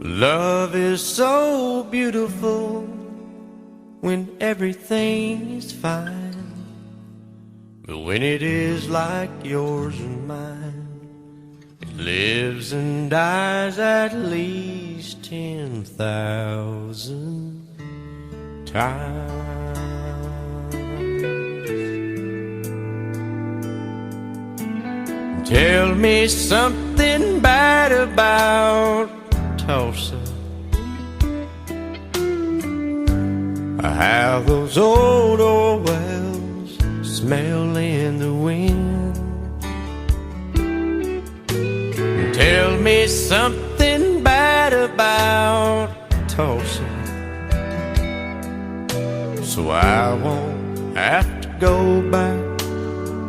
Love is so beautiful when everything's fine, but when it is like yours and mine, it lives and dies at least 10,000 times. Tell me something bad about Tulsa, how those old wells smell in the wind. Tell me something bad about Tulsa, so I won't have to go back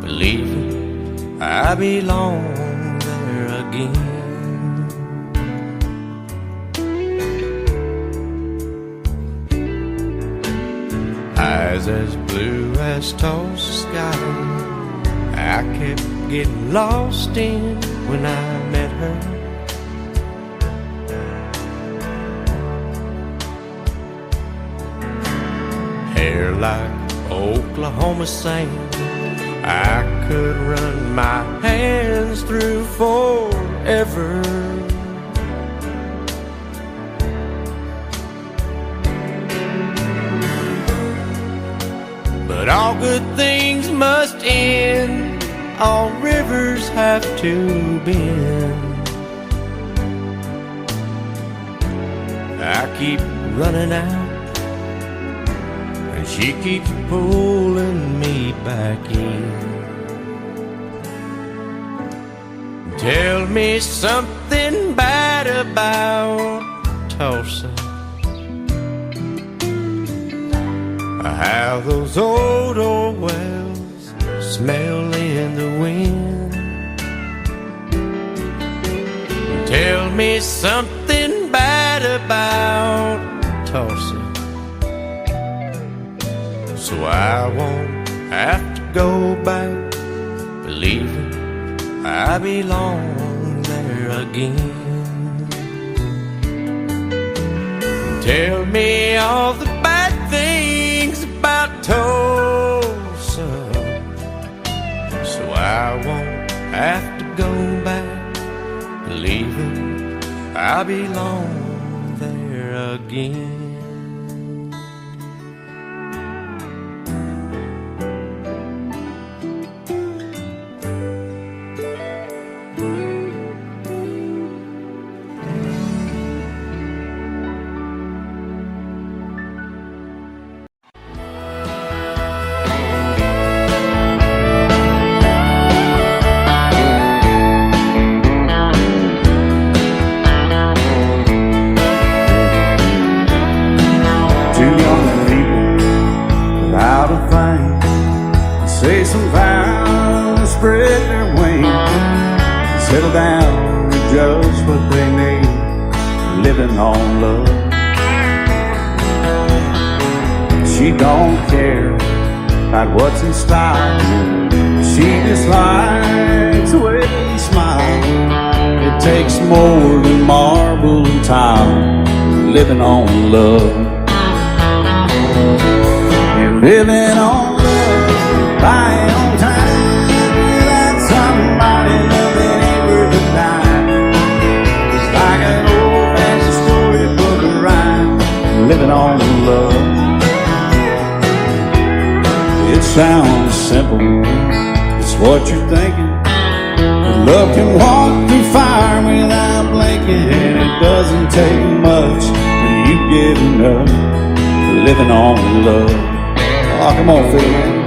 believing I belong there again. Eyes as blue as Tulsa sky, I kept getting lost in when I met her. Hair like Oklahoma sand, I could run my hands through forever. But all good things must end, all rivers have to bend. I keep running out, and she keeps pulling me back in. Tell me something bad about Tulsa, how those old wells smell in the wind. Tell me something bad about Tulsa, so I won't have to go back believing I belong there again. Tell me all the bad things about Tulsa, so I won't have to go back believing I belong there again. Say some vows, spread their wings, settle down with just what they need, living on love. She don't care about what's in style, she just likes the way you smile. It takes more than marble and tile, living on love. You're living on buying on time without somebody loving ain't worth a dime. It's like an old-fashioned storybook of rhyme, living on love. It sounds simple, it's what you're thinking, but love can walk through fire without blinking, and it doesn't take much for you getting up, living on love. Oh, come on, Phil.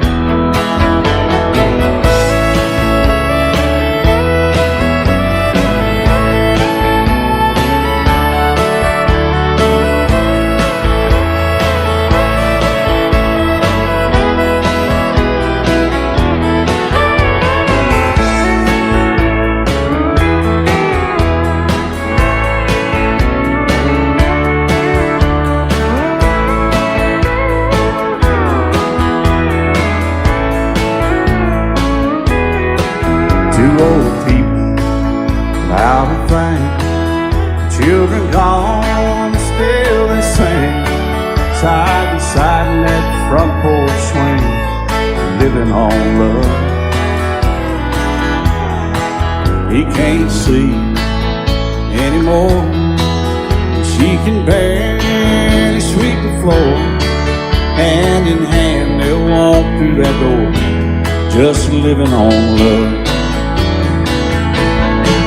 Children gone, still they sing, side by side in that front porch swing, living on love. He can't sleep anymore. She can barely sweep the floor. Hand in hand they'll walk through that door, just living on love.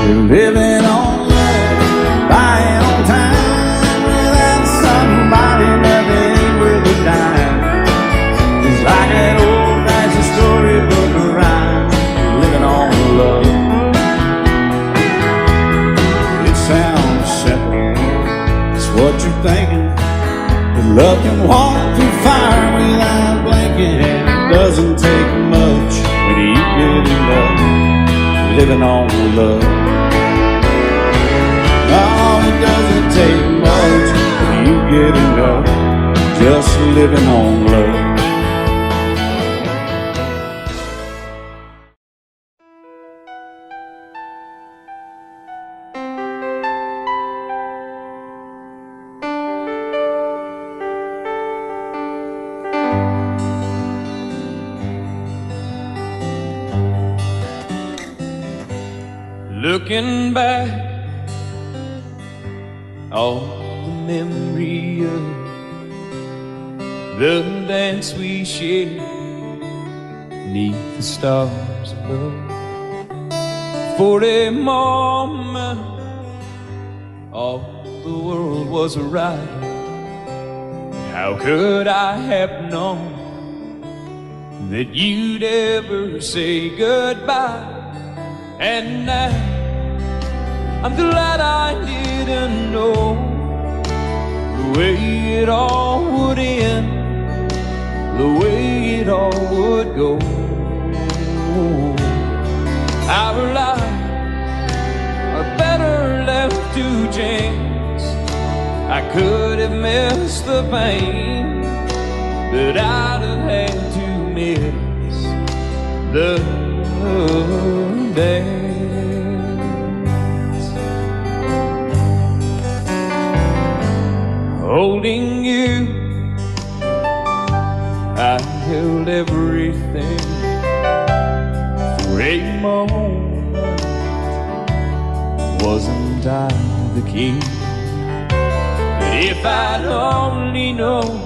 They're living on love, buying on time, without somebody that ain't worth a dime. It's like that old-fashioned storybook rhyme, living on love. It sounds simple, it's what you're thinking. But love can walk through fire without blinking, and it doesn't take much when you get in love, living on love. Oh, it doesn't take much when you get in love, just living on love. Looking back on the memory of the dance we shared neath the stars above. For a moment all the world was right. How could I have known that you'd ever say goodbye? And now I'm glad I didn't know the way it all would end, the way it all would go. Our lives are better left to chance. I could have missed the pain, but I'd have had to miss the dance. Holding you, I held everything for a moment. Wasn't I the king? But if I'd only known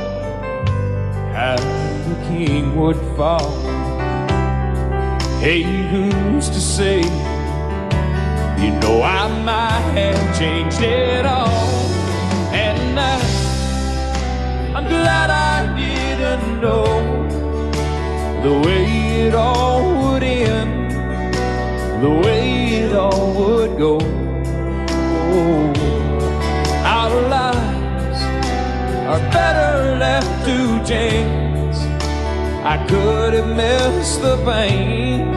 how the king would fall. Hey, who's to say? You know I might have changed it all. And I'm glad I didn't know the way it all would end, the way it all would go. Our lives are better left to chance. I could have missed the pain,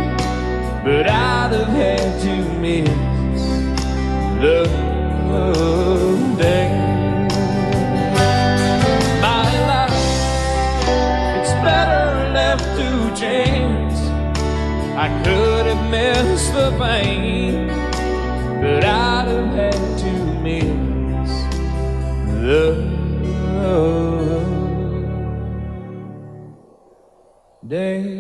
but I'd have had to miss the dance. My life, it's better left to chance. I could have missed the pain, but I'd have had to miss the days.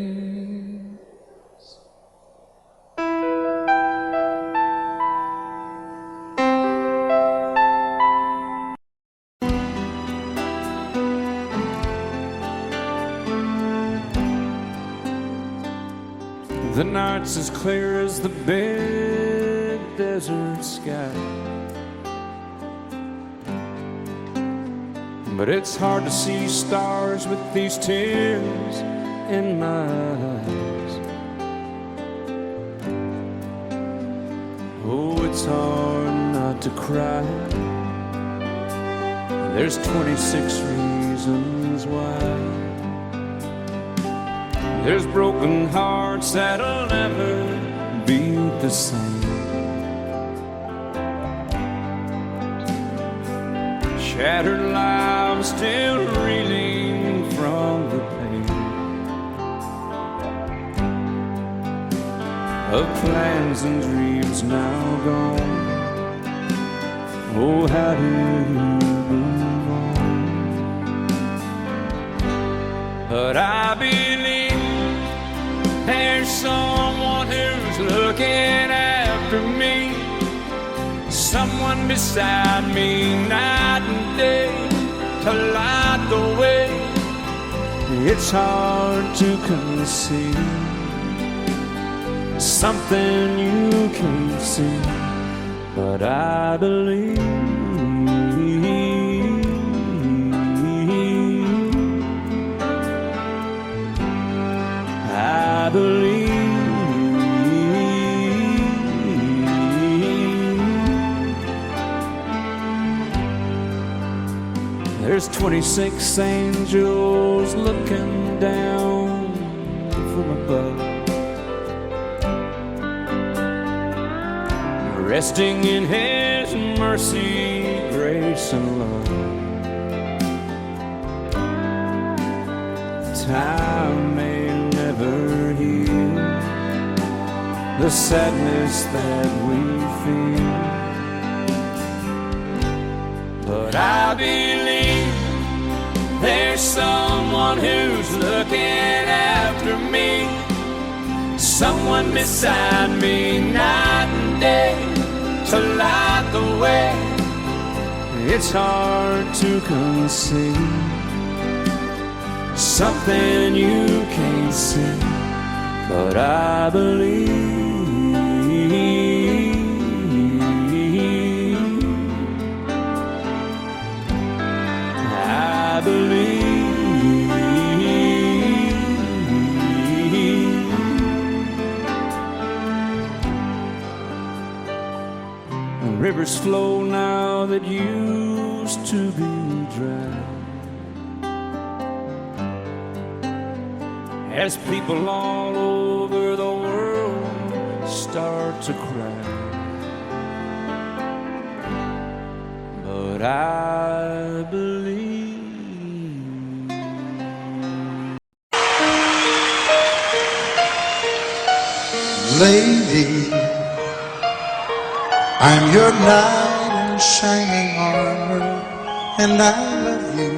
The night's as clear as the big desert sky, but it's hard to see stars with these tears in my eyes. Oh, it's hard not to cry. There's 26 reasons why. There's broken hearts that'll never be the same. Shattered lives still reeling from the pain of plans and dreams now gone. Oh, how do you move on? But I believe there's someone who's looking after me, someone beside me night and day to light the way. It's hard to conceive something you can't see, but I believe. I believe. There's 26 angels looking down from above, resting in His mercy, grace, and love. Time may never heal the sadness that we feel, but I believe there's someone who's looking after me, someone beside me night and day to light the way. It's hard to conceive something you can't see, but I believe. I believe. Rivers flow now that used to be dry, as people all over the world start to cry. But I believe. Lady, I'm your knight in shining armor, and I love you.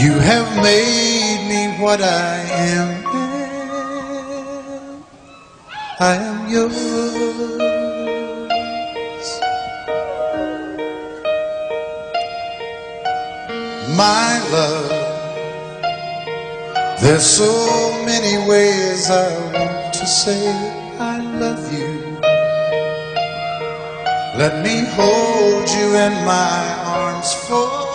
You have made me what I am. I am yours. My love, there's so many ways I want to say I love you. Let me hold you in my arms forevermore.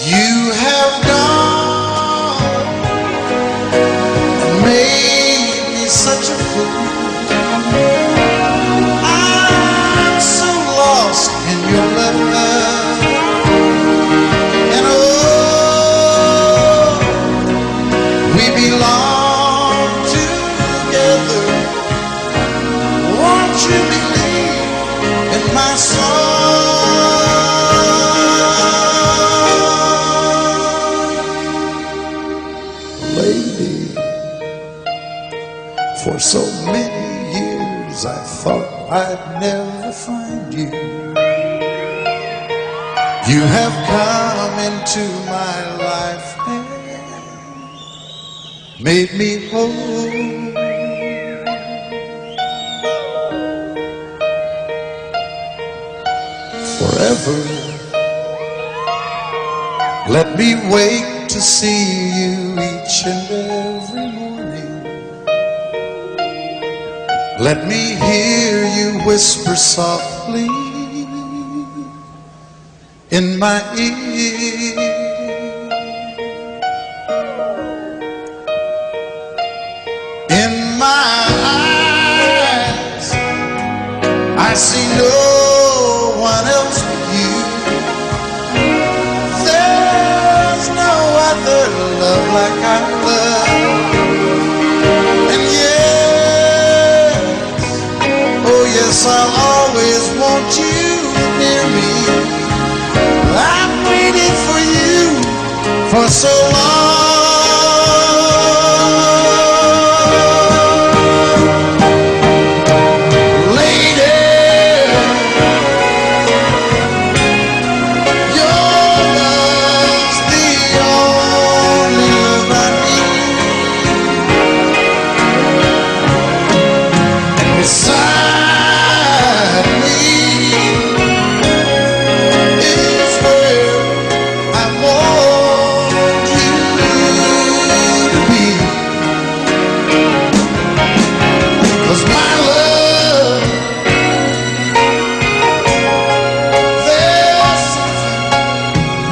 You have gone and made me such a fool. I'm so lost in your love. Belong together. Won't you believe in my song? Lady, for so many years I thought I'd never find you. You have come into my life, made me whole. Forever, let me wake to see you each and every morning. Let me hear you whisper softly in my ear. In my eyes, I see no one else but you. There's no other love like I love. And yes, oh yes, I'll always want you near me. I've waited for you for so long. Lady, your love's the only love I need. And beside me is where I want you to be. 'Cause my love, there's something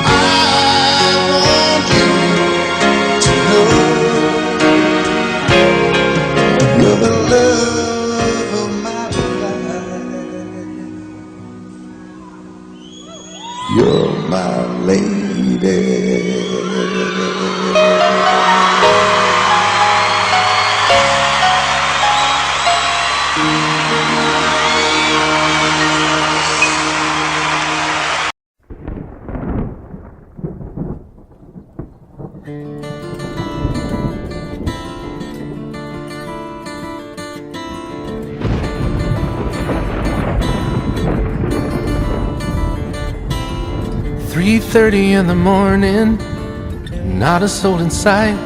I want you to know. You're the love of my life. You're my lady. 3:30 in the morning, not a soul in sight.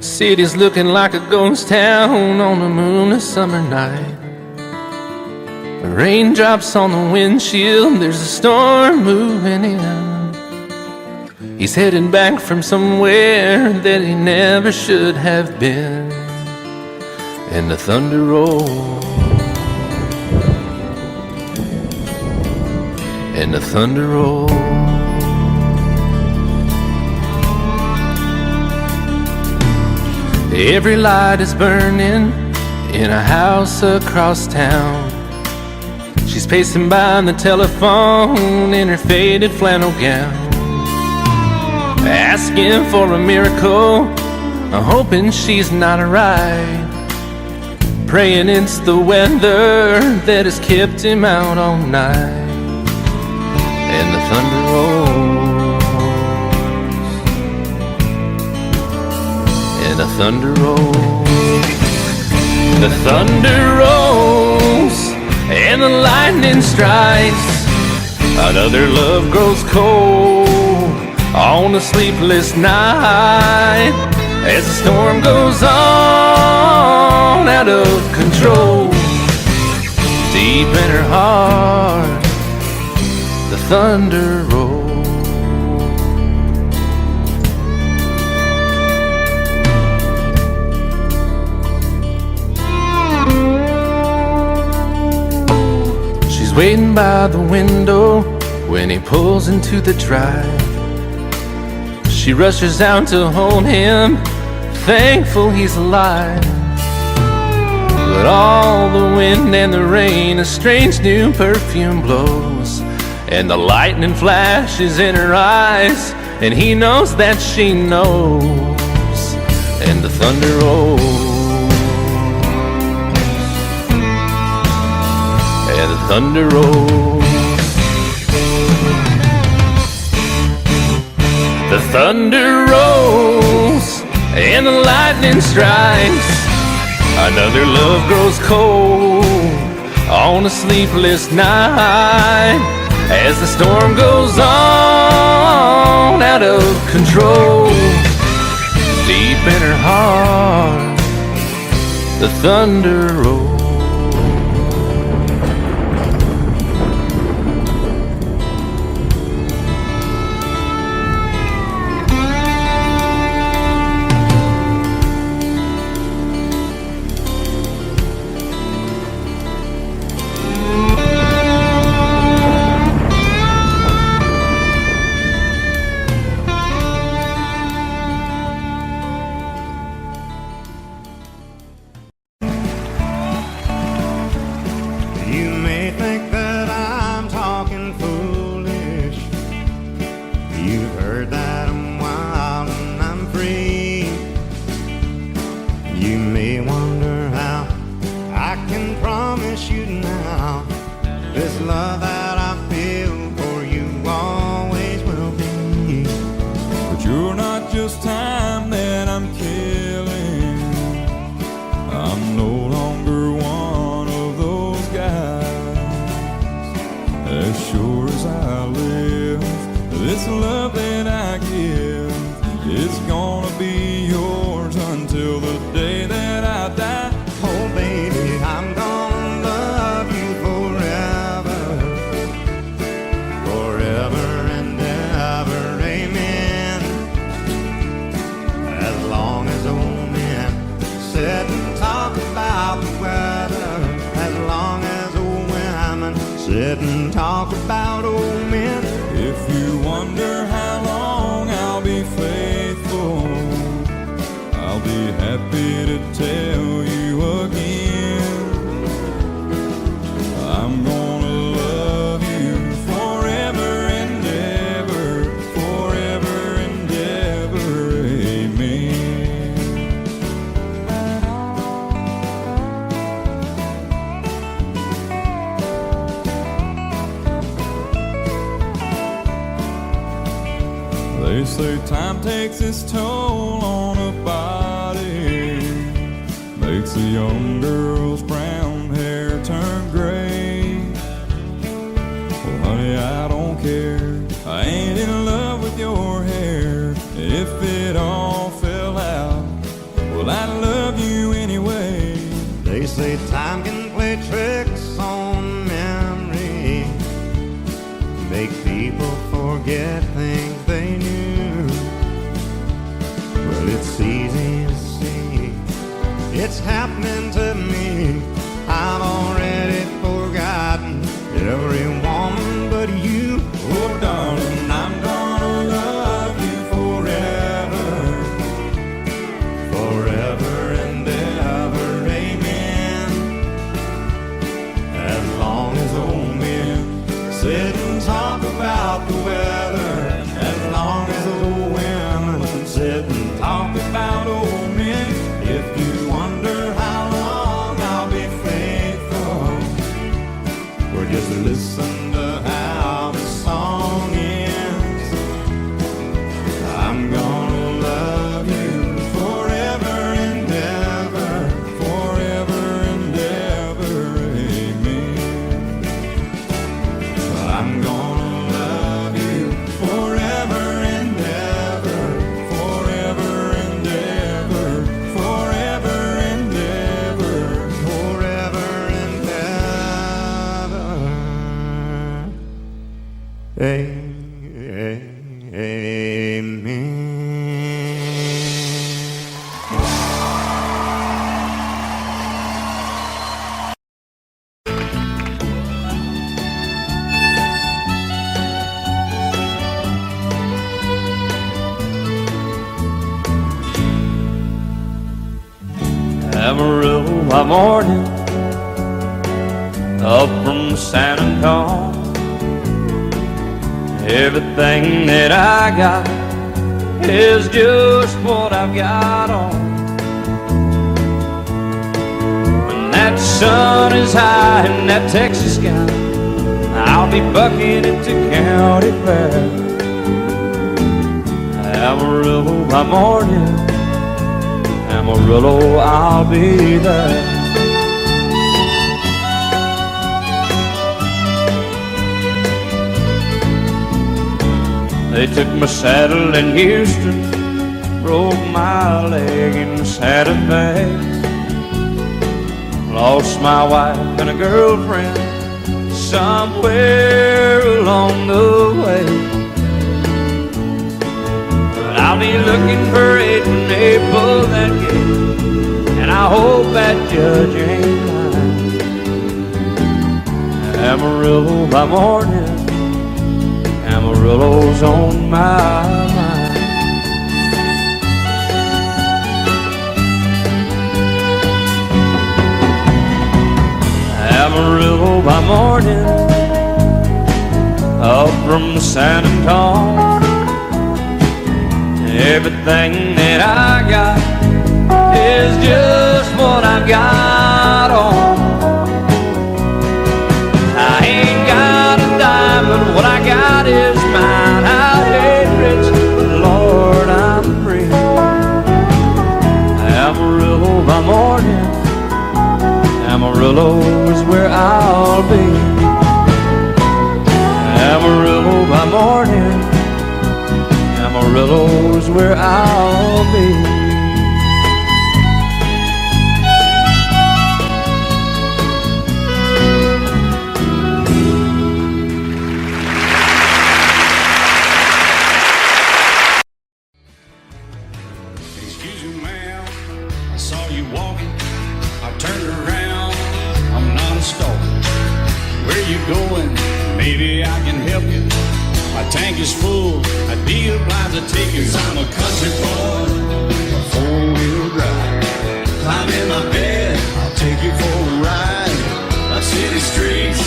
City's looking like a ghost town on a moonless summer night. Raindrops on the windshield, there's a storm moving in. He's heading back from somewhere that he never should have been. And the thunder rolls, and the thunder rolls. Every light is burning in a house across town. She's pacing by the telephone in her faded flannel gown, asking for a miracle, hoping she's not alright, praying it's the weather that has kept him out all night. And the thunder rolls, and the thunder rolls. The thunder rolls, and the lightning strikes. Another love grows cold on a sleepless night, as the storm goes on out of control. Deep in her heart, the thunder rolls. She's waiting by the window when he pulls into the drive. She rushes out to hold him, thankful he's alive. But all the wind and the rain, a strange new perfume blows, and the lightning flashes in her eyes, and he knows that she knows. And the thunder rolls, and the thunder rolls. The thunder rolls, and the lightning strikes. Another love grows cold on a sleepless night, as the storm goes on out of control. Deep in her heart, the thunder rolls. You may think that I'm talking foolish. You've heard that I'm wild and I'm free. You may wonder how I can promise you now this love that I feel for you always will be. you're not just time that I'm killing. I'm no longer one of those guys. As sure as I live, this love that I give is gonna be yours until the day that I die. Oh baby, I'm gonna love you forever, forever and ever, amen. As long as old men sit and talk about the weather, as long as old women sit and talk about old men. If you wonder how long I'll be faithful, I'll be happy to tell you again. I'm gonna love you forever and ever, forever and ever, amen. They say time takes its toll on a body, makes a young girl's brown hair turn gray. Well, honey, I don't care. I ain't in love with your hair. If it all fell out, well, I love you anyway. They say time can play tricks on memory, make people forget things they knew. Well, it's easy to see, it's happening to me. I've already forgotten every woman but you. Oh, darling, I'm gonna love you forever, Forever and ever, amen. As long as old men sit and talk about the weather, as long as old women sit and talk about old men. If you wonder how long I'll be faithful, or just listen to how the song ends, I'm gonna love you forever and ever, forever and ever, amen. I'm gonna love you forever and ever, Forever and ever, forever and ever. forever and ever. Amen. Amarillo by morning, up from San Antonio. Everything that I got is just what I've got on. When that sun is high in that Texas sky, I'll be bucking into county fair. Amarillo by morning, Amarillo, I'll be there. They took my saddle in Houston, broke my leg in Santa Fe. Lost my wife and a girlfriend somewhere along the way. But I'll be looking for it when they pull that gate, and I hope that judge ain't lying. Amarillo by morning, Amarillo's on my mind. Amarillo by morning, up from San Antonio. Everything that I got is just what I've got on. I ain't got a dime, but what I got is mine. I ain't rich, but Lord, Amarillo is where I'll be. Amarillo by morning, Amarillo is where I'll be. Excuse me, ma'am, I saw you walking. I turned around, I'm not a stalker. Where you going? Maybe I can help you. My tank is full, I'd be obliged to take you. 'Cause I'm a country boy, a four-wheel drive. Climb in my bed, I'll take you for a ride. Up city streets,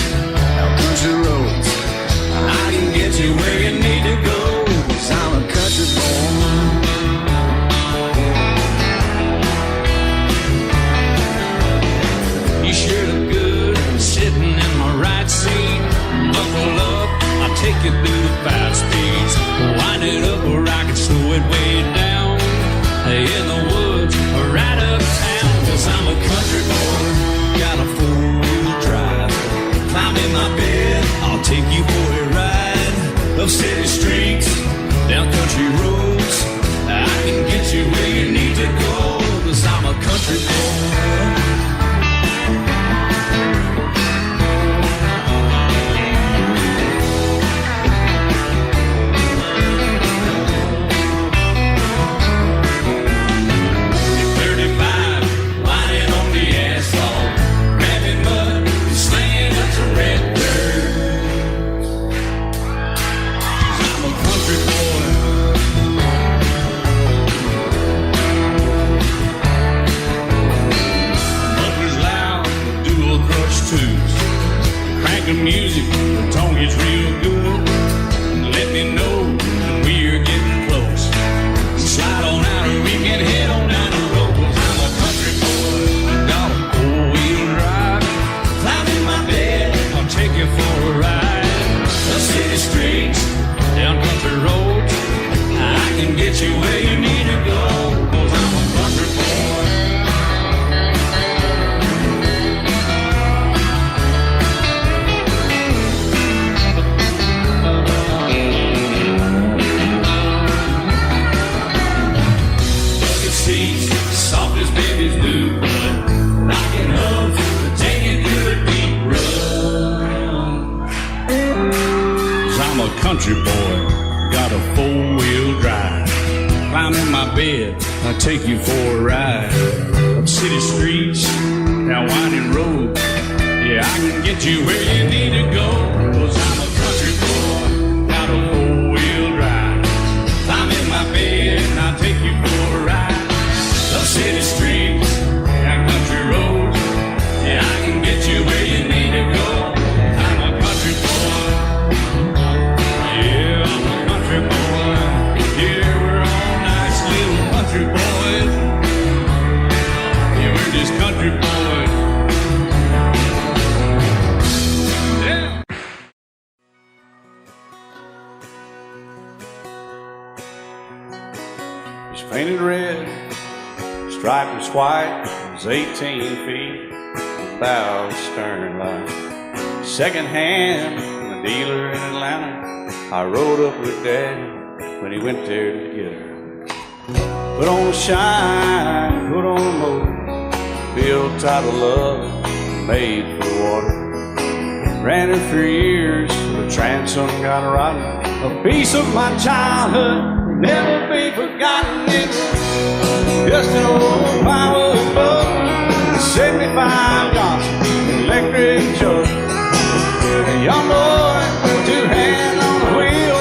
out country roads. I can get you where you need to go. 'Cause I'm a country boy. You sure look good sitting in my right seat. Buckle up, I'll take you through the fast speeds. Wind it up or I can slow it way down. In the woods or right uptown. 'Cause I'm a country boy, got a four-wheel drive. Climb in my bed, I'll take you for a ride. Up city streets, down country roads. I can get you where you need to go. 'Cause I'm a country boy. Crank the music, the tone gets real good. Let me know when we're getting close. Slide on out and we can head on down the road. 'Cause I'm a country boy, got a four-wheel drive. Climb in my bed, I'll take you for a ride. The city streets, down country roads. I can get you where you need to go. 'Cause I'm a country boy. Soft as babies do, but rocking up to take you through a deep run. 'Cause I'm a country boy, got a four-wheel drive. Climb in my bed, I'll take you for a ride. Up city streets, down winding roads. Yeah, I can get you where you need to go. 'Cause I'm a country boy, got a four-wheel drive. Climb in my bed, and I'll take you for a ride. Up city streets, down country roads. Yeah, I can get you where you need to go. I'm a country boy. Yeah, I'm a country boy. Yeah, we're all nice little country boys. Yeah, we're just country boys. Yeah. He's painted red, striped was white, was 18 feet, without a stern light. Second hand from a dealer in Atlanta. I rode up with Dad when he went there to get her. Put on a shine, put on a motor, built out of love, made for water. Ran her for years, the transom got rotten. A piece of my childhood, never be forgotten. It's just an old plywood boat, 75 Johnson, electric jug. A young boy, two hands on the wheel.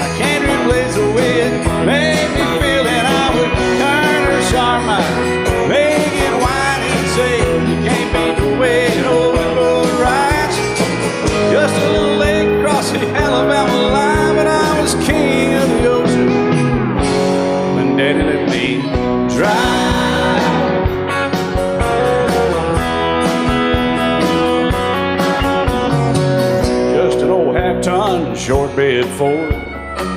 I can't replace the way it made me feel that I would turn her sharp mind, make it whine and say, you can't beat the way an old boat rides. Just a little lake across the Alabama line, but I was king of the ocean when Daddy let me drive. Just an old half-ton short bed Ford,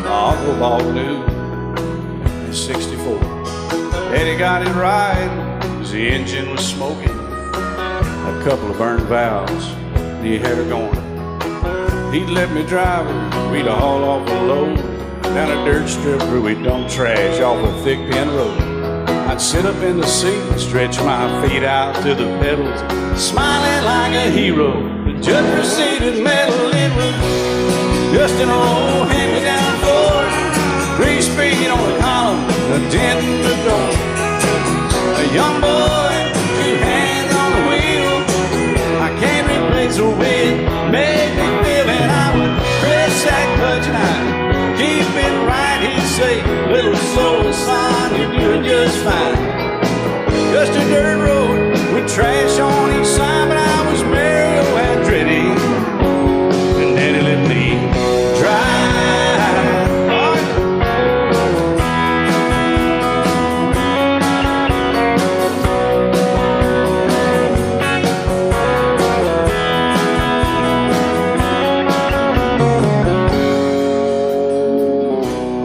my uncle bought new in '64. Daddy got it right, 'cause the engine was smoking. a couple of burned valves, and he had her going. He'd let me drive her, we'd haul off a load down a dirt strip where we'd dump trash off a thick pin road. I'd sit up in the seat and stretch my feet out to the pedals, smiling like a hero. The judge proceeded metal, it was just an old hand-me-down Ford, three-speed on the column, a dent in the door. A young boy, two hands on the wheel, I can't replace the way it made me feel. And I would press that clutch and I'd keep it right. He'd say, little soul, son, you're doing just fine. Just a dirt road with trash on each side, but I was Mario Andretti, and Daddy let me drive.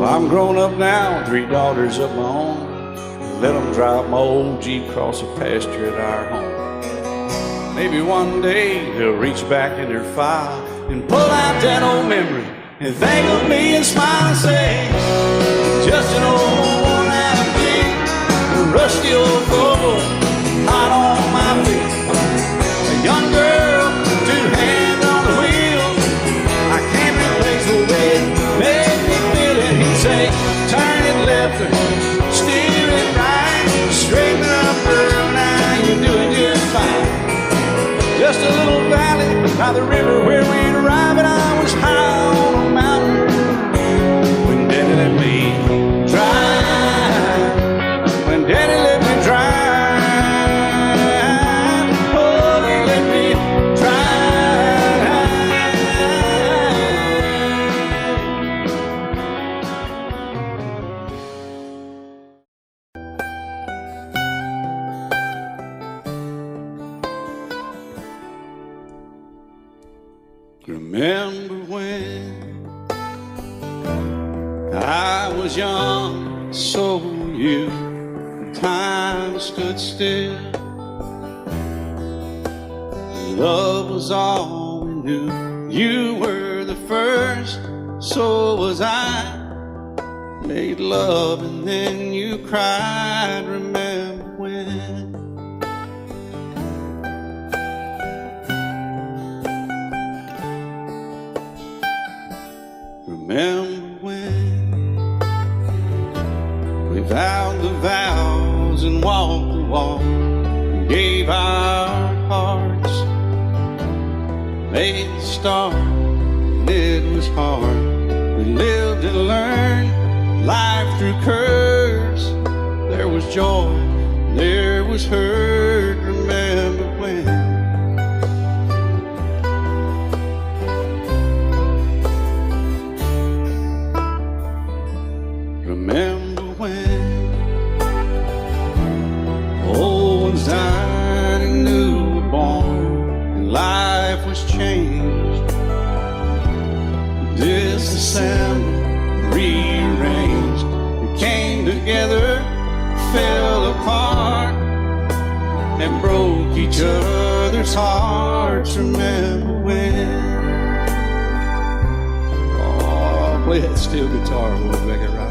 I'm grown up now, 3 daughters of my own. Let them drive my old Jeep across the pasture at our home. Maybe one day they'll reach back in their file and pull out that old memory and think of me and smile and say, just an old worn-out Jeep, a rusty old Ford, hot on my feet. A young girl, 2 hands on the wheel, I can't replace the way it made me feel. And he'd say, turn it left or steer it right, straighten up, girl, now you're doing just fine. Just a little valley by the river where we'd arrive, and I was high on a mountain when Daddy let me drive. When Daddy let me drive, oh, he let me drive. Remember when I was young, so were you, and time stood still. Love was all we knew. You were the first, so was I. Made love and then you cried. Remember when? Remember when we vowed the vows and walked the walk and gave our hearts, made the start, and it was hard. We lived and learned life through curves. There was joy, there was hurt. Remember when? Remember when old ones died and new were born, and life was changed, disassembled, rearranged. We came together, fell apart, and broke each other's hearts. Remember when? Oh, play that steel guitar, we'll make it right.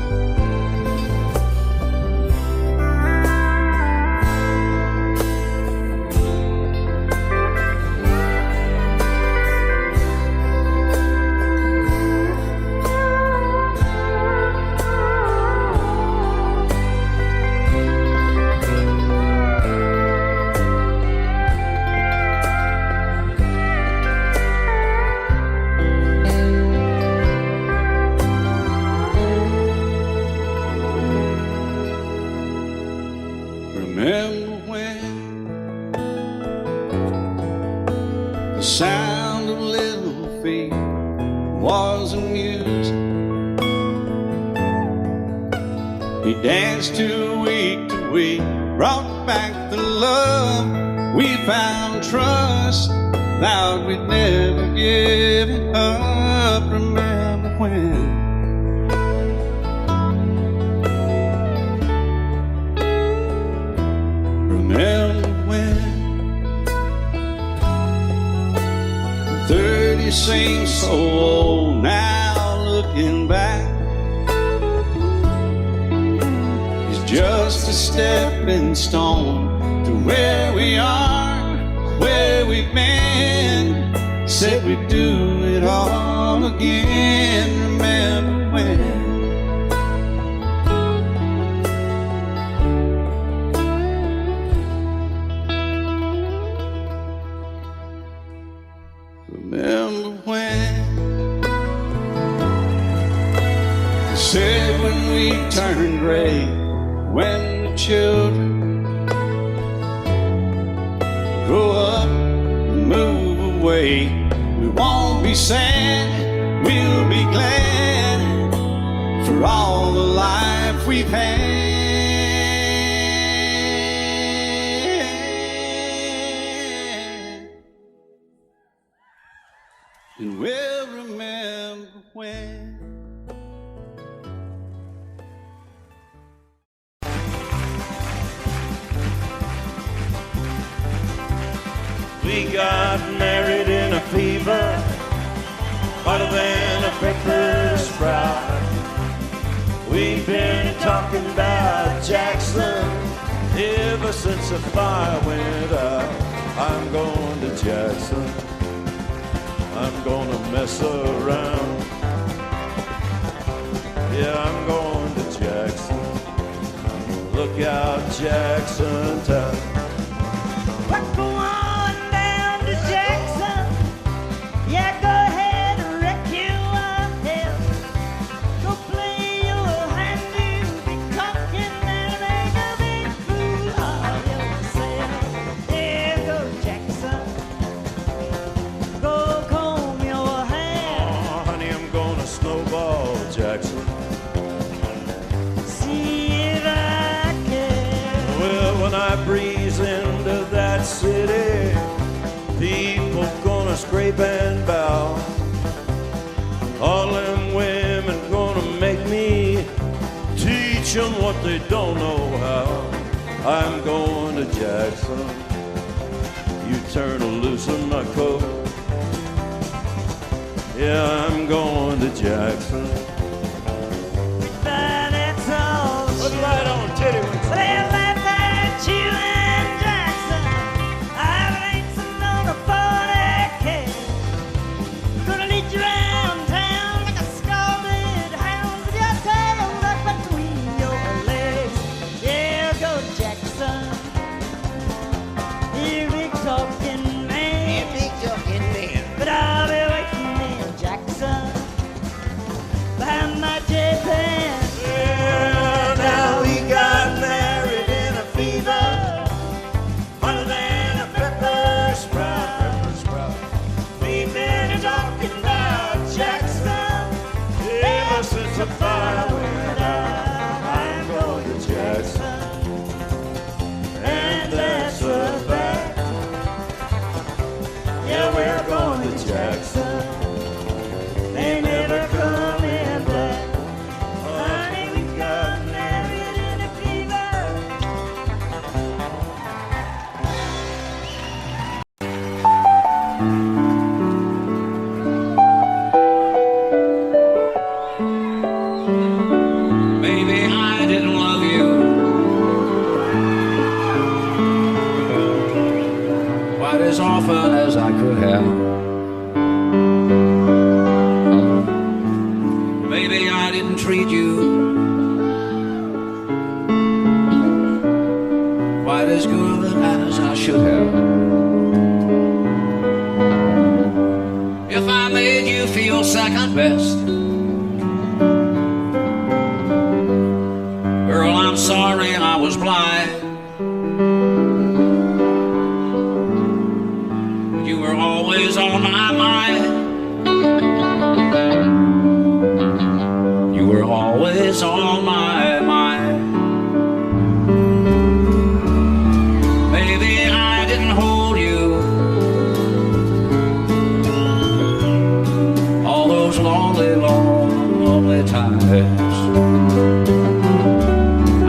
Remember when the sound of little feet was a music he danced to week, brought back the love we found, trust, vowed we'd never give it up. Remember when? Remember when seem so old now looking back. It's just a stepping stone to where we are, where we've been. Said we'd do it all again. Remember when? Remember when? They said when we turn gray, when the children grow up and move away, we won't be sad, we'll be glad for all the life we've had. And we'll remember when. We got married in a fever, hotter than a pepper sprout. We've been talking about Jackson ever since the fire went out. I'm going to Jackson, I'm gonna mess around. Yeah, I'm going to Jackson. Look out, Jackson town. We're going down to Jackson. Yeah, go ahead and wreck you a hell. Go play your hand, you'll be talking and make a big fool of yourself. Yeah, go Jackson. Go comb your hair. Oh, honey, I'm gonna snowball Jackson. See if I can. Well, when I breeze into that city, people gonna scrape and bow. All them women gonna make me teach them what they don't know how. I'm going to Jackson. You turn loose in my coat. Yeah, I'm going to Jackson. But it's all Put it right on, titty wings. they laugh at you and Jackson. I ain't sitting on a 40K. Gonna lead you around town like a scalded hound with your tail up between your legs. Yeah, go Jackson. You big talking man. But I'll be waiting in Jackson behind my jet pan. Yeah, now we got married in a fever, hotter than a pepper sprout. We've been talking about Jackson ever since the fire went out. I'm going to Jackson, and that's a fact. Yeah, we're going to Jackson. They never come in black. Honey, we got married in a fever. Maybe I didn't love you quite as often as I could have. Maybe I didn't treat you quite as good as I should have. If I made you feel second best, girl, I'm sorry I was blind. You were always on my mind. You were always on my mind. Maybe I didn't hold you all those lonely, lonely times.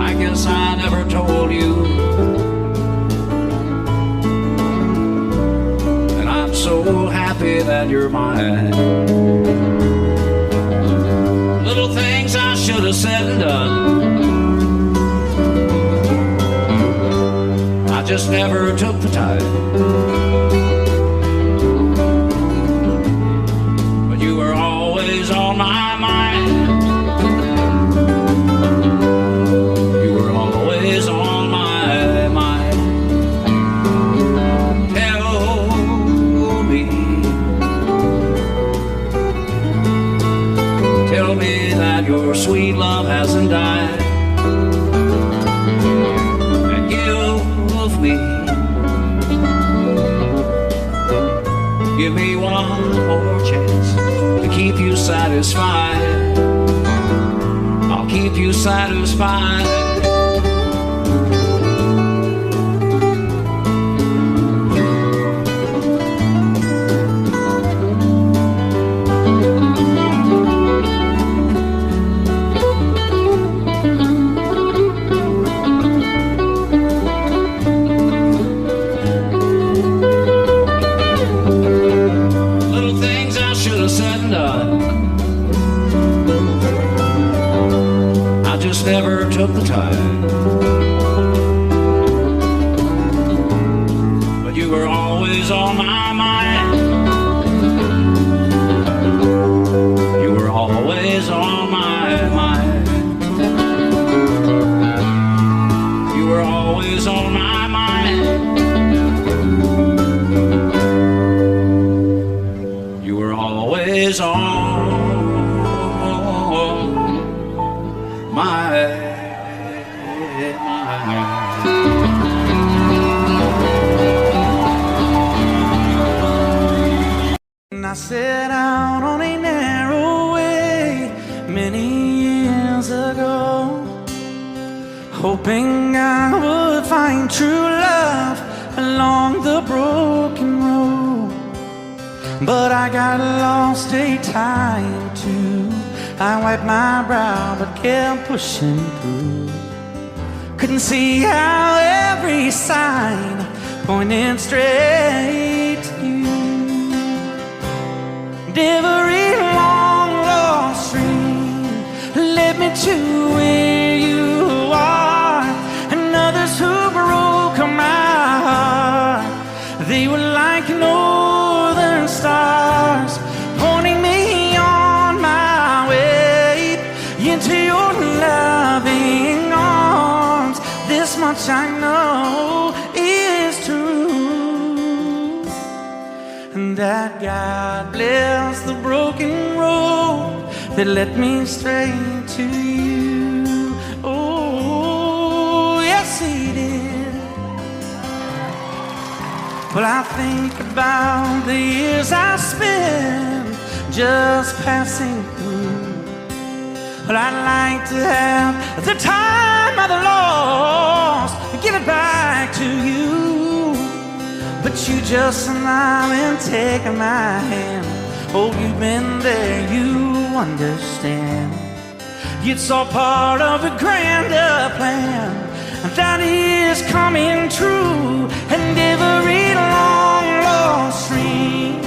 I guess I never told you, and I'm so happy that that you're mine. Little things I should have said and done, I just never took the time. But you were always on my mind. You were always on my mind. Tell me that your sweet love hasn't died, and give me one more chance to keep you satisfied. I'll keep you satisfied. Never took the time, but you were always on my mind. You were always on my mind. You were always on my mind. You were always on I set out on a narrow way many years ago, hoping I would find true love along the broken road. But I got lost a time too. I wiped my brow but kept pushing through. Couldn't see how every sign pointed straight to you. Every long lost stream led me to where you are, and others who broke my heart, they were like northern stars, pointing me on my way into your loving arms. This much I know is true, and that God bless the broken road that led me straight to you. Oh, yes, He did. Well, I think about the years I spent just passing through. Well, I'd like to have the time I've lost and give it back to you. But you just smile and take my hand. Oh, you've been there, you understand. It's all part of a grander plan that is coming true. And every long lost stream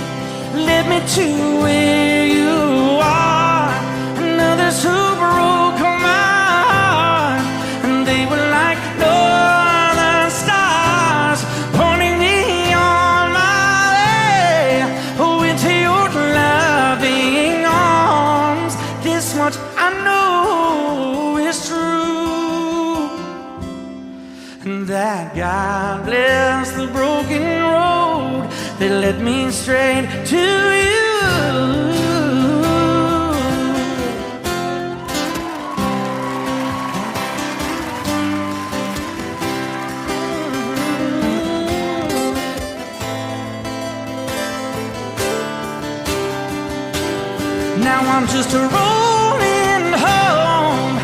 led me to where you are, and others who broke my heart, and they were like northern stars, pointing me on my way into your loving arms. This much I know is true, and that God bless the broken road that led me straight to you. Now I'm just rolling home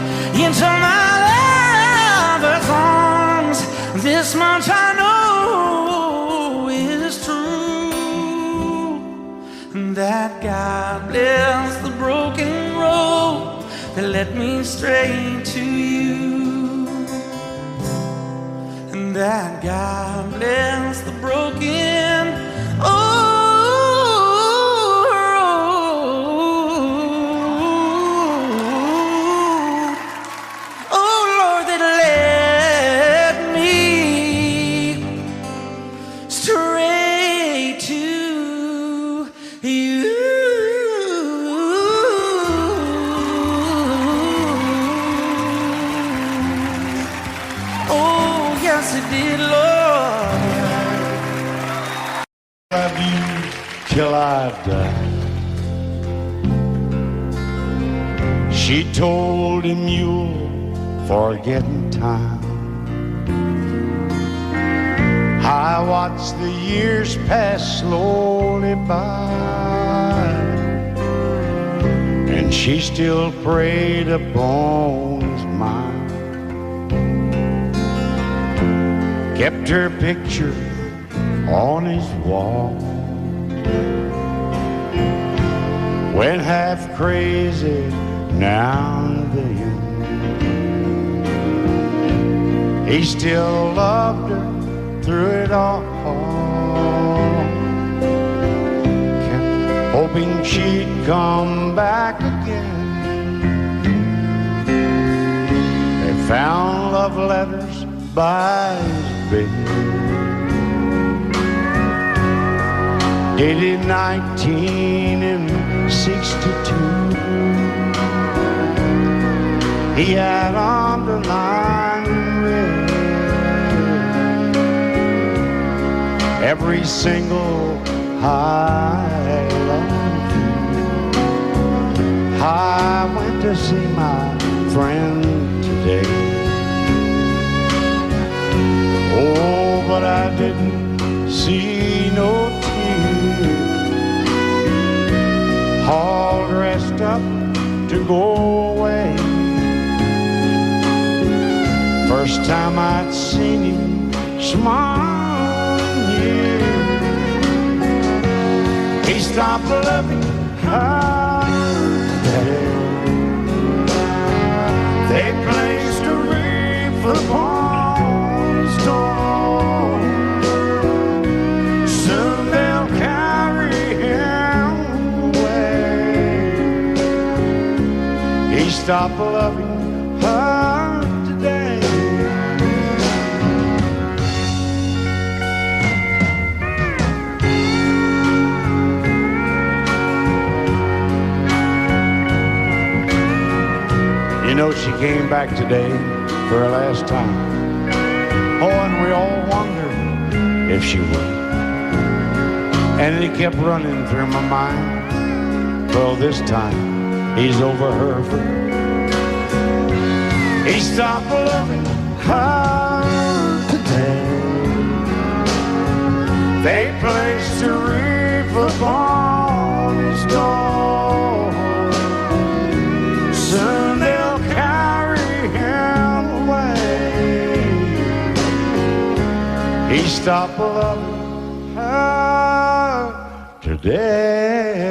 into my lover's arms. This much I know is true, and that God bless the broken road that led me straight to you, and that God bless the broken road Patsy did, Lord. Love you till I die. She told him you'll forget in time. I watched the years pass slowly by, and she still preyed upon his mind. Kept her picture on his wall. Went half crazy now and then. He still loved her through it all. Kept hoping she'd come back again. They found love letters by his bed, dated 1962. He had underlined in red every single I love you. I went to see my friend today. Oh, but I didn't see no tears. All dressed up to go away. First time I'd seen him smile in years. He stopped loving her today. They placed a wreath upon his door. Soon they'll carry him away. He stopped loving her today. You know, she came back today for her last time. Oh, and we all wondered if she would. And it kept running through my mind. Well, this time he's over her for good. He stopped loving her today. They placed a wreath upon his door. Soon they'll carry him away. He stopped loving her today.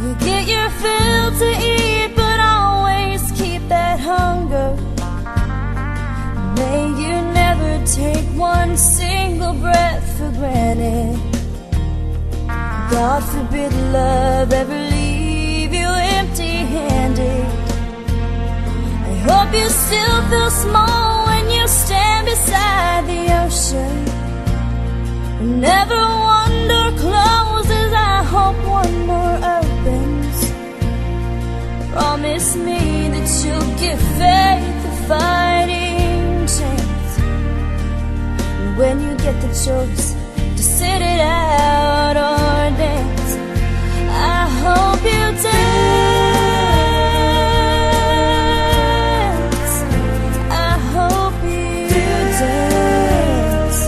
You get your fill to eat, but always keep that hunger. May you never take one single breath for granted. God forbid love ever leave you empty-handed. I hope you still feel small when you stand beside the ocean. Never one door closes, I hope one more opens. Promise me that you'll give faith a fighting chance. And when you get the choice to sit it out or dance, I hope you dance. I hope you dance.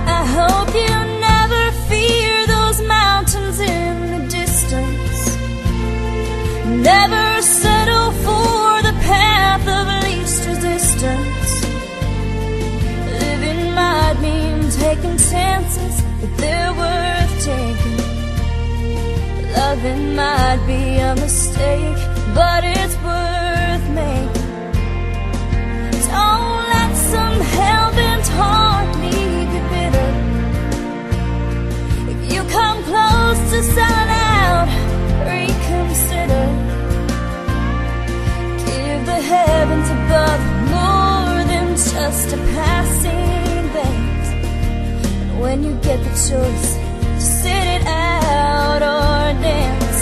I hope you never fear those mountains in the distance. Never settle for the path of least resistance. Living might mean taking chances, but they're worth loving might be a mistake, but it's worth making. Don't let some hell-bent heart leave you bitter. If you come close to selling out, reconsider. Give the heavens above more than just a passing glance. And when you get the choice to sit it out or dance,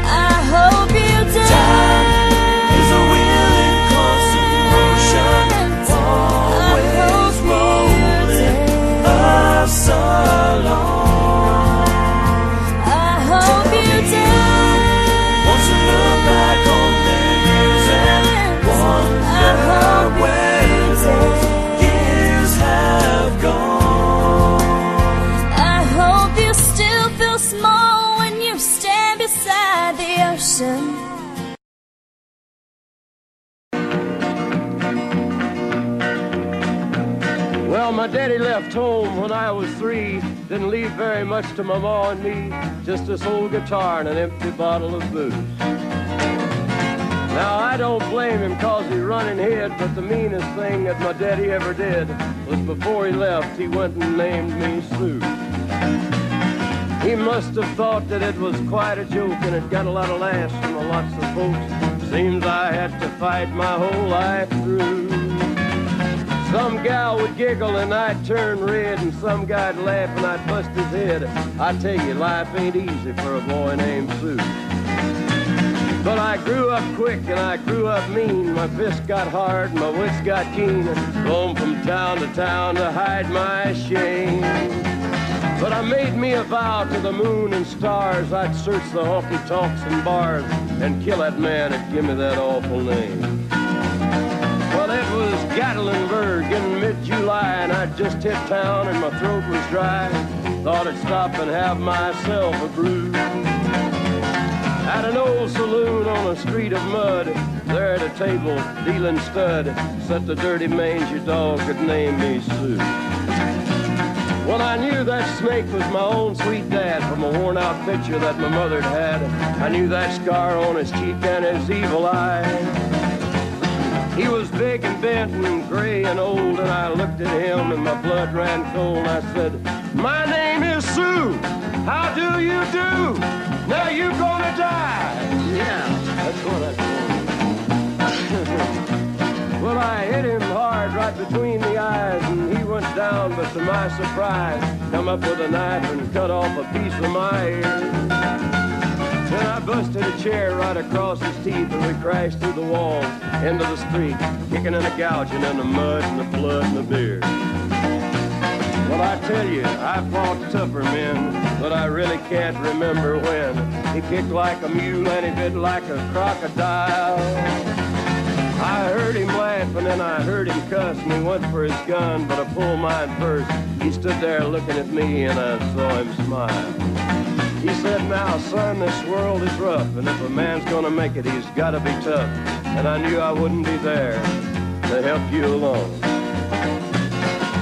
I hope you dance. Time is a willing constant motion, always rolling us along. I hope you dance. Once you look back on the years and wonder where those years have gone. I hope you still feel small when you stand beside the ocean. Well, my daddy left home when I was 3. Didn't leave very much to my ma and me. Just this old guitar and an empty bottle of booze. Now, I don't blame him 'cause he run and hid, but the meanest thing that my daddy ever did was before he left, he went and named me Sue. He must have thought that it was quite a joke, and it got a lot of laughs from lots of folks. Seems I had to fight my whole life through. Some gal would giggle and I'd turn red, and some guy'd laugh and I'd bust his head. I tell you, life ain't easy for a boy named Sue. But I grew up quick and I grew up mean. My fists got hard and my wits got keen. Roamed from town to hide my shame. But I made me a vow to the moon and stars, I'd search the honky-tonks and bars and kill that man that give me that awful name. Well, it was Gatlinburg in mid-July, and I'd just hit town and my throat was dry. Thought I'd stop and have myself a brew. At an old saloon on a street of mud, there at a table, dealing stud, sat the dirty mangy dog that named me Sue. Well, I knew that snake was my own sweet dad from a worn-out picture that my mother'd had. I knew that scar on his cheek and his evil eye. He was big and bent and gray and old, and I looked at him and my blood ran cold. I said, "My name is Sue. How do you do? Now you gonna die." Yeah, that's what I told him. Well, I hit him hard right between the eyes, and he went down, but to my surprise, come up with a knife and cut off a piece of my ear. Then I busted a chair right across his teeth, and we crashed through the walls into the street, kicking and a gouging in the mud and the blood and the beer. Well, I tell you, I fought tougher men, but I really can't remember when. He kicked like a mule and he bit like a crocodile. I heard him laugh and then I heard him cuss, and he went for his gun, but I pulled mine first. He stood there looking at me and I saw him smile. He said, "Now, son, this world is rough, and if a man's gonna make it, he's gotta be tough." And I knew I wouldn't be there to help you along.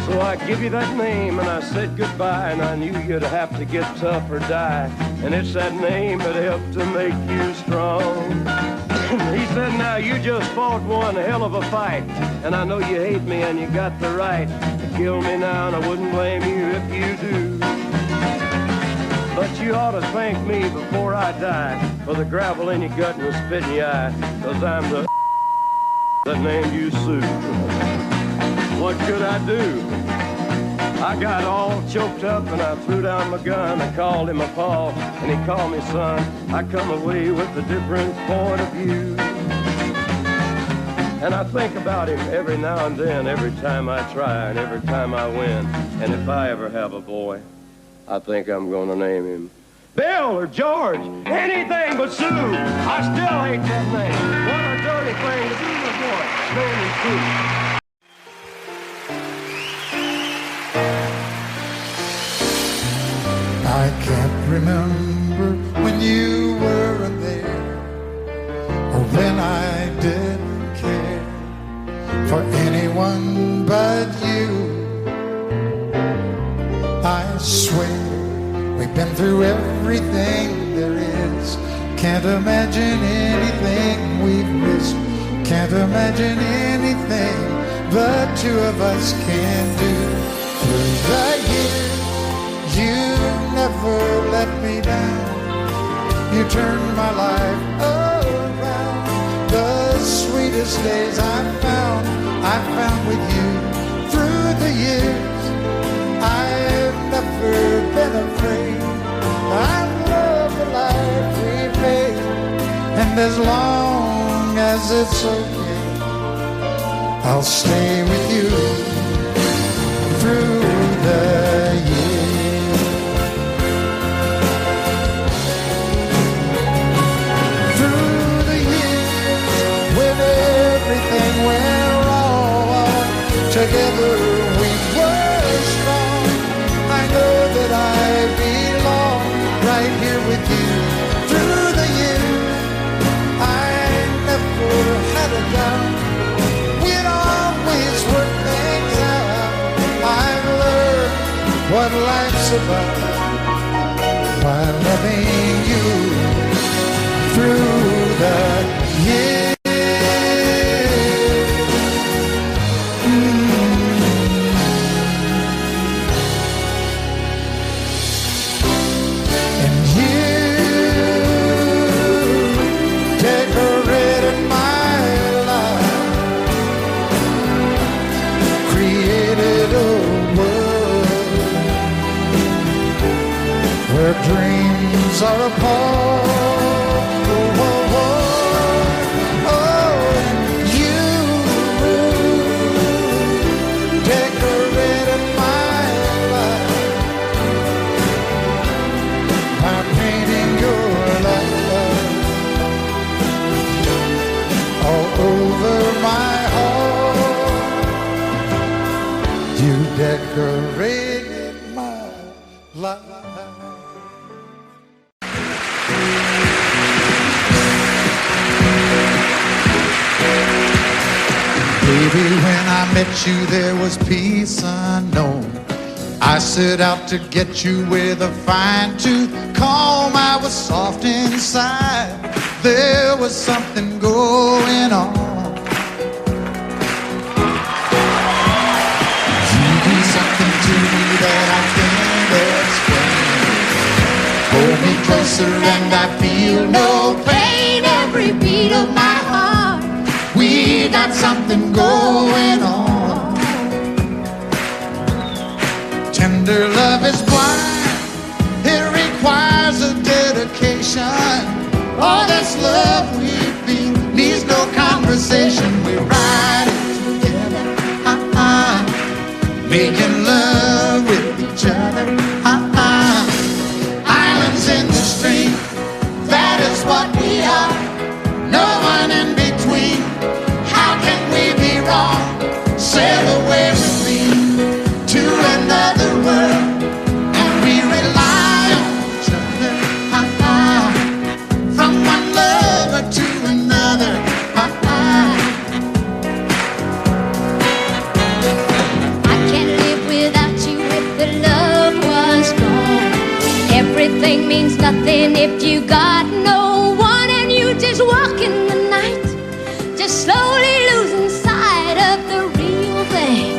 So I give you that name and I said goodbye, and I knew you'd have to get tough or die. And it's that name that helped to make you strong. He said, "Now you just fought one hell of a fight, and I know you hate me and you got the right to kill me now, and I wouldn't blame you if you do. But you ought to thank me before I die for the gravel in your gut and the spit in your eye, 'cause I'm the that named you Sue." What could I do? I got all choked up and I threw down my gun. I called him a paw and he called me son. I come away with a different point of view. And I think about him every now and then, every time I try and every time I win. And if I ever have a boy, I think I'm gonna name him Bill or George, anything but Sue. I still hate that name. What a dirty thing to do to a boy. Name him Sue. I can't remember when you weren't there, or when I didn't care for anyone but you. I swear we've been through everything there is. Can't imagine anything we've missed. Can't imagine anything the two of us can do. Through the years, you never let me down. You turned my life around. The sweetest days I found with you. Through the years, I've never been afraid. I love the life we made, and as long as it's okay, I'll stay with you through the years. Through the years, when everything went wrong, together we were strong. I know that I belong right here with you. Through the years, I never had a doubt. We'd always work things out. I've learned what life's about by loving you through the years. Dreams are apart. Oh, oh, oh. Oh, you decorated my life by painting your love all over my heart. You decorated my life. Baby, when I met you, there was peace unknown. I set out to get you with a fine-tooth comb. I was soft inside. There was something going on. You do something to me that I can't explain. Hold me closer and I feel no pain. Every beat of my heart, we got something going on. Tender love is blind. It requires a dedication. All this love we feel needs no conversation. We ride it together, making love with each other, Islands in the stream, that is what we are. No one in between. How can we be wrong? Sail away with me to another world, and we rely on each other, from one lover to another. I can't live without you if the love was gone. Everything means nothing if you got no one, and you just walk in the night, just slowly losing sight of the real thing.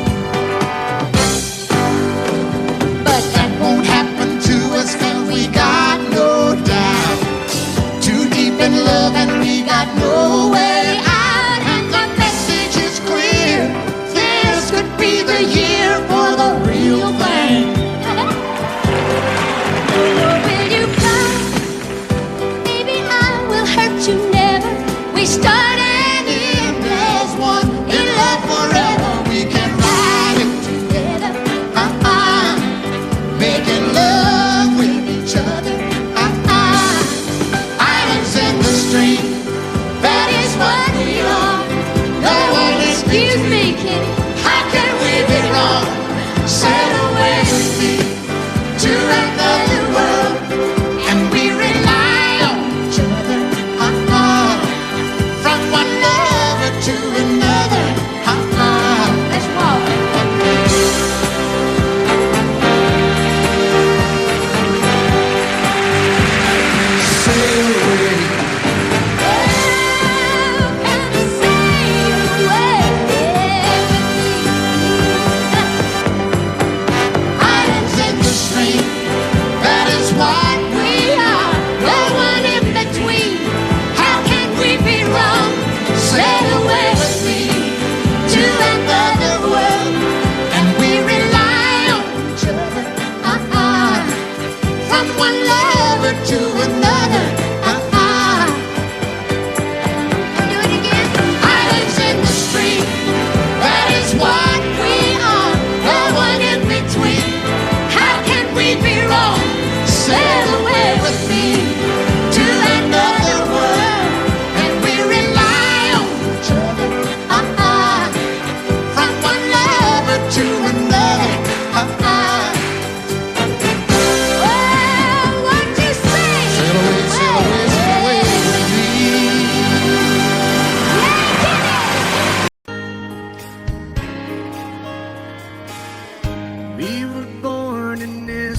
But that won't happen to us, 'cause we got no doubt. Too deep in love and we got no way out. And the message is clear. This could be the year for the real thing. Will you come? Maybe I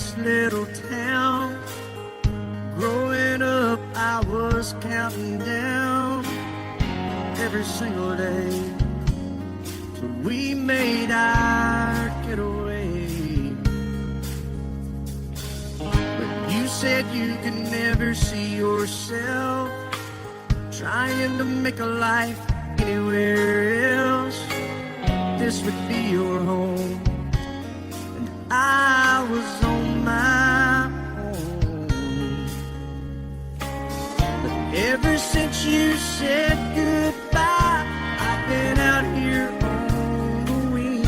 this little town. Growing up, I was counting down every single day till we made our getaway. But you said you could never see yourself trying to make a life anywhere else. This would be your home, and I was on my own. But ever since you said goodbye, I've been out here on the wing.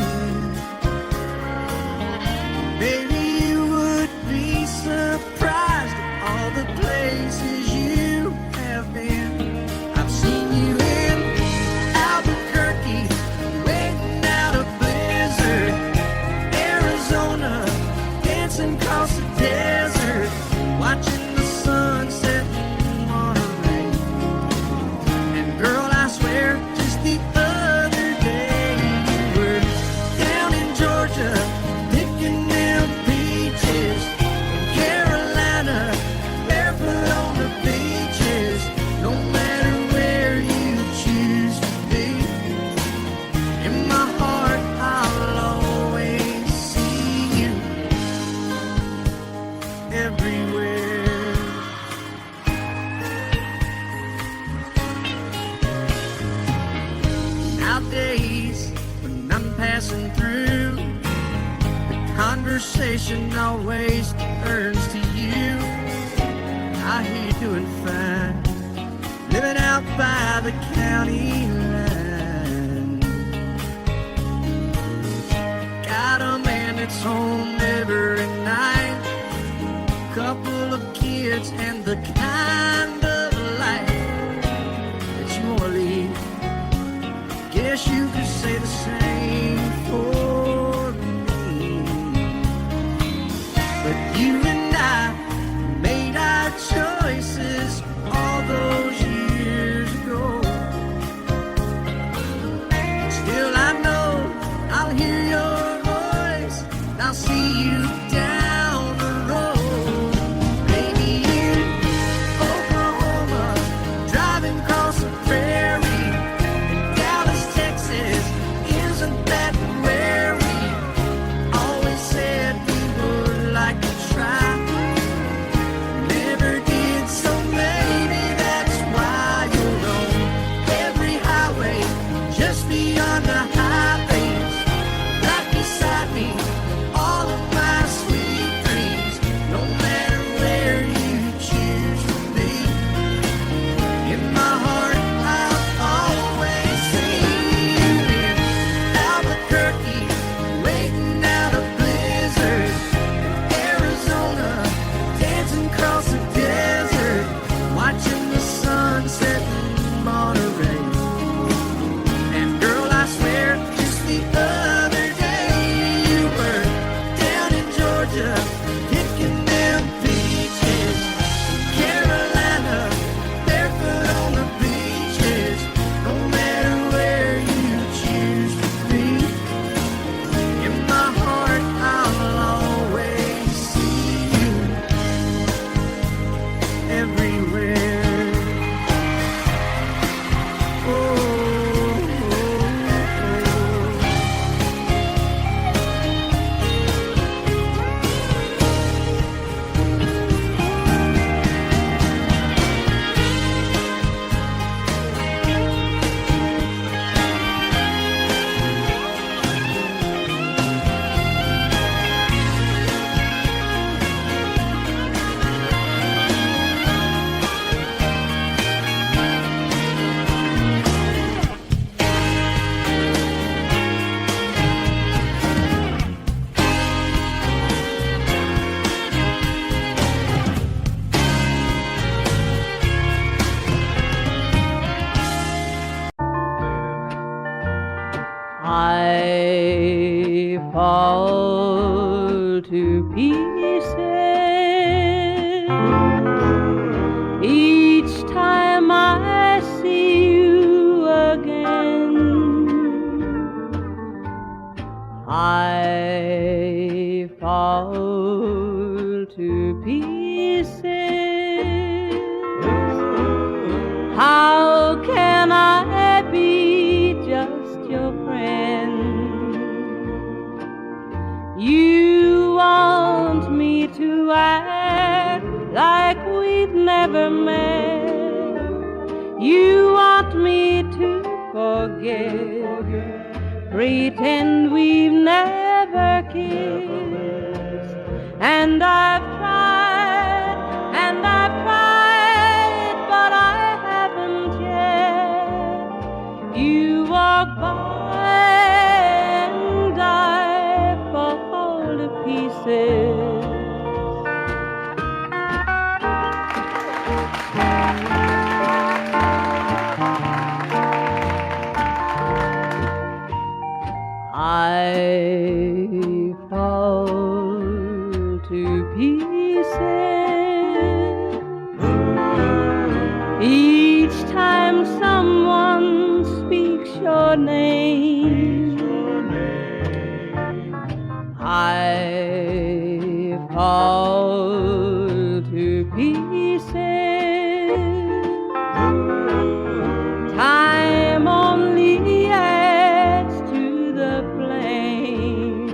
Baby, you would be surprised at all the places you have been. I've seen you in Albuquerque, waiting out a blizzard, Arizona, dancing across the desert, watching the sunset in Monterey. And girl, I swear, just the other day you were down in Georgia, picking them peaches, in Carolina, barefoot on the beaches. No matter where you choose to be, in my heart I'll always see you everywhere. Nowadays, when I'm passing through, the conversation always turns to you. I hear you doing fine, living out by the county line. Got a man that's home every night, couple of kids, and the kind of life that you wanna lead. Guess you could say the same for me. But you and I made our choices all those years ago. Still I know I'll hear your voice, and I'll see you down the road. Maybe in Oklahoma, driving across the prairie, in Dallas, Texas, isn't that where we always said we would like to try? Never did, so maybe that's why you're on every highway, just beyond the highways, right beside me, all of my sweet dreams. No matter where you choose to be, in my heart I'll always see you in Albuquerque, waiting out a blizzard, Arizona, dancing across the desert, watching the sunset in Monterey. And girl, I swear, just the other day you were down in Georgia, picking them peaches, Carolina, barefoot on the beaches. No matter where you choose to be, in my heart I'll always see you everywhere. Oh, oh, I fall to pieces each time I see you again. I fall pieces. How can I be just your friend? You want me to act like we've never met. You want me to forget, pretend we've never kissed. And I've tried, but I haven't yet. You walk by and I fall to pieces. I fall to pieces each time someone speaks your name. I fall to pieces. Time only adds to the flame.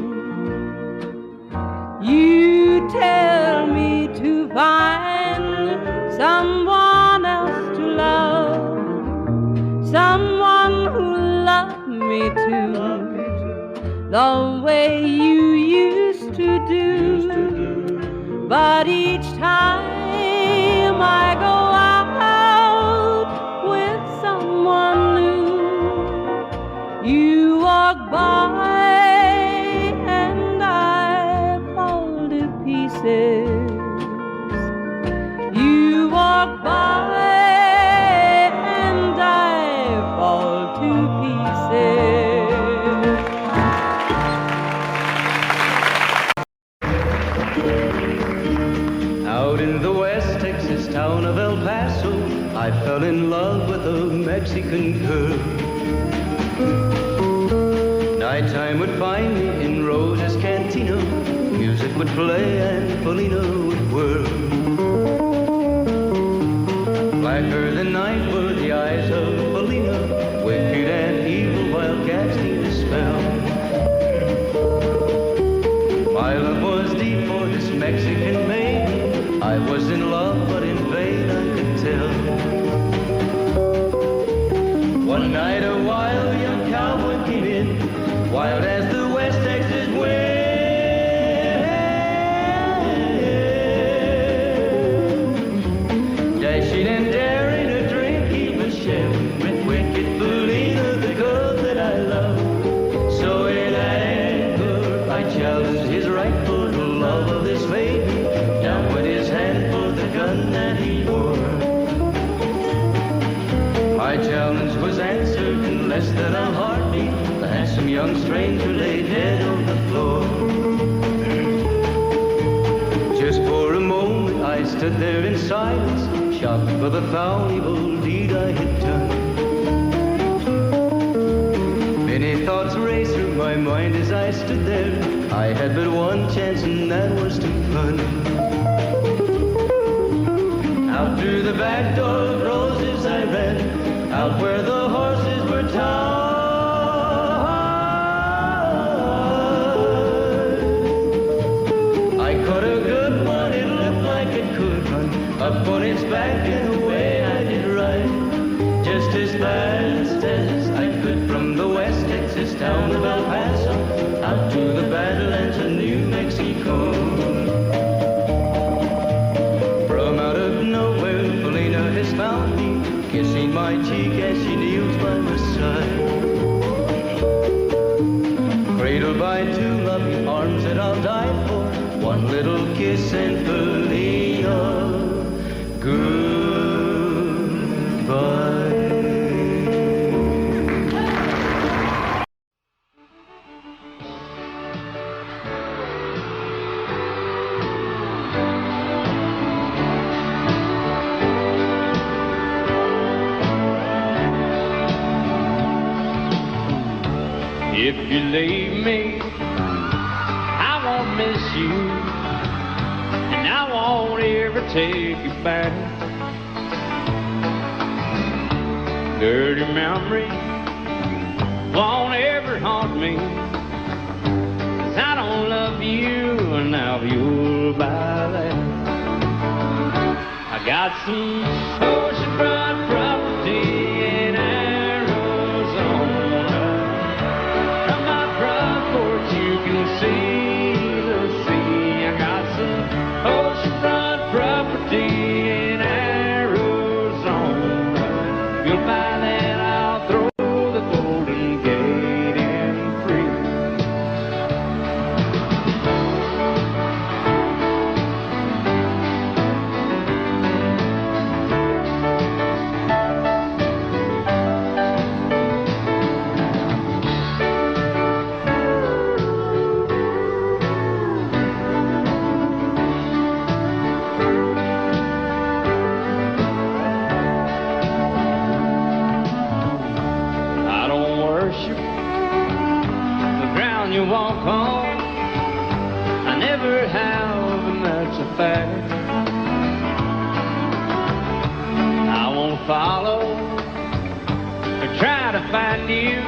You tell me to find someone else to love, someone who loved me too, the way you used to do. But each time I go out with someone new, you walk by and I fall to pieces. You walk by and I fall to pieces. Out in the West Texas town of El Paso, I fell in love with a Mexican girl. Nighttime would find me in Rose's Cantina. Music would play and Felina would whirl. Blacker than night were the eyes of Felina, wicked and evil while casting a spell. My love was deep for this Mexican maiden. I was in love, but in vain I could tell. One night a wild young cowboy came in, wild as the West Texas wind. Dashing and daring a drink he was sharing with wicked Felina, the girl that I love. So in anger I challenged his rightful love of this maiden. Down went his hand for the gun that he wore. My challenge was answered in less than a heartbeat. The handsome young stranger laid dead on the floor. Just for a moment I stood there in silence, shocked for the foul evil deed I had done. Many thoughts raced through my mind as I stood there. I had but one chance and that was to run. Out through the back door of Roses I ran, out where the horses were tied. I caught a good one, it looked like it could run, up on its back and away I did ride. Just as fast as I could from the West Texas town of El Paso, out to the Badlands of New Mexico. From out of nowhere, Felina has found me, kissing my cheek as she kneels by my side. Cradled by two loving arms that I'll die for, one little kiss and Felina, goodbye. If you leave me, I won't miss you, and I won't ever ever take you back. Dirty memories won't ever haunt me, 'cause I don't love you, and now you'll buy that. I got some oceanfront property in Arizona. From my front porch you can see the sea. I got some oceanfront property in Arizona. You'll buy that, I'll throw the Golden Gate in free. I don't worship the ground you walk on. I never have, and that's a fact. I won't follow or try to find you,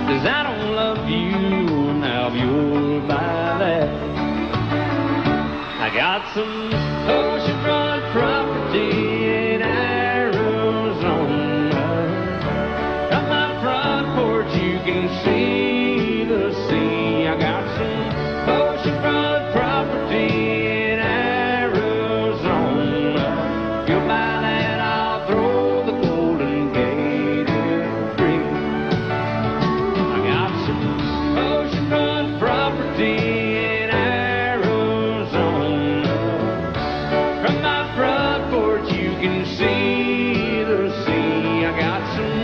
'cause I don't love you, now you'll buy that. I got some oceanfront property in Arizona. From my front porch you can see the sea. I got some oceanfront property in Arizona. If you'll buy that, I'll throw the Golden Gate in free. I got some oceanfront property in Arizona. From my front porch you can see the sea. I got some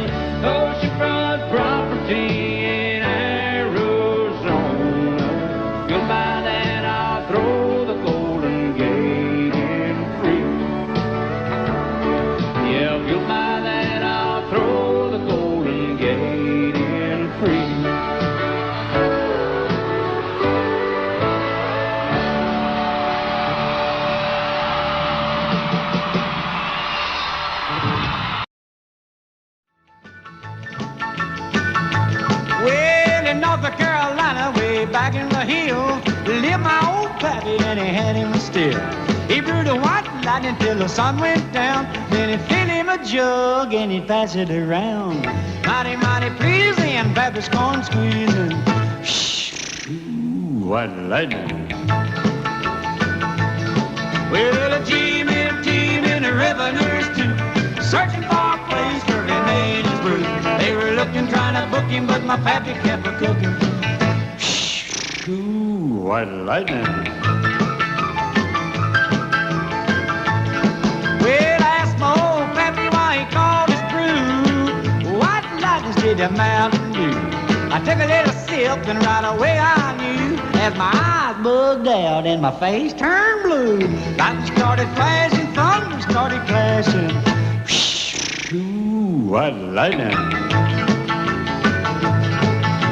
oceanfront property in Arizona. You'll buy that, I'll throw the Golden Gate in free. Yeah, if you'll buy that, I'll throw the Golden Gate in free. Well, in North Carolina, way back in the hill, lived my old pappy, and he had him still. He brewed a white lightning till the sun went down. Then he filled him a jug and he'd pass it around. Mighty, mighty pleasing, pappy's corn squeezing. Ooh, white lightning. Well, a team in the revenues too, searching for a place where he made his brew. They were looking, trying to book him, but my pappy kept a cooking. Ooh, white lightning. Well, I asked my old pappy why he called his brew white lightning instead of Mountain Dew. I took a little sip and right away I knew, as my eyes bugged out and my face turned blue. Lightning started flashing, thunder started clashing. Ooh, white lightning.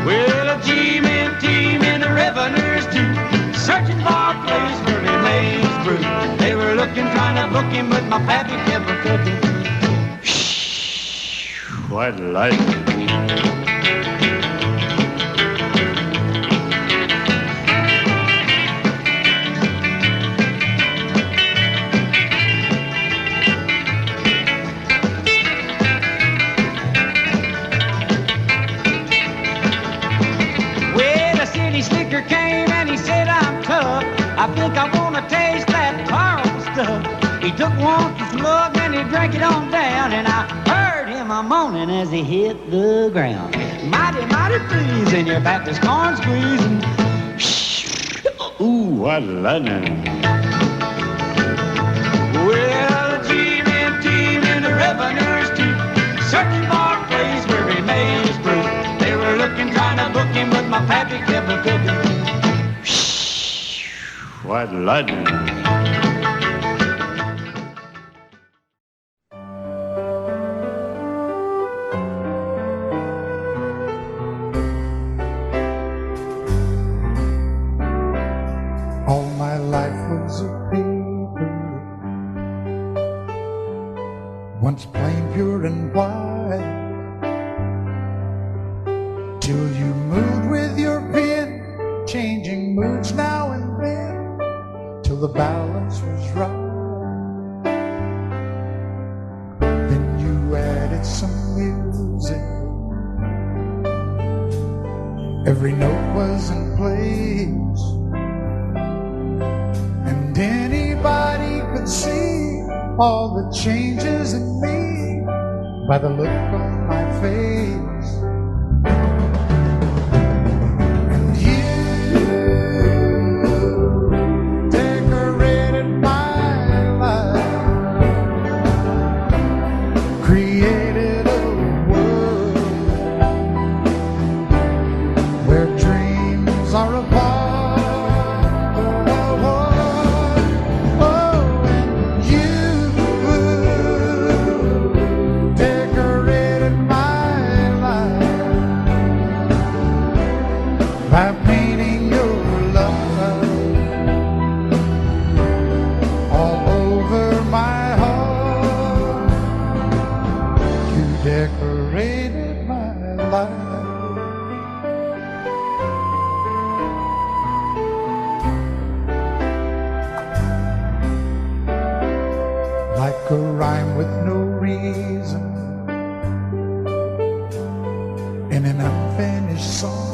Well, a team in the revenues too, searching for a place where they made his brew. They were looking, trying to book him, but my pappy kept a cooking. White lightning. Slicker came and he said, I'm tough. I think I want to taste that powerful stuff. He took one slug and he drank it on down, and I heard him a moaning as he hit the ground. Mighty, mighty pleasing, your back is corn squeezing. Ooh, what lightning. Well, a team in the revenues too, searching for a place where he made his brew. They were looking, trying to book him, but my pappy kept a cooking. White lightning. All my life was a paper the balance was right. Then you added some music. Every note was in place, and anybody could see all the changes in me by the look on my face. And you decorated my life, created a world where dreams are apart. By painting your love all over my heart, you decorated my life. Like a rhyme with no reason in an unfinished song.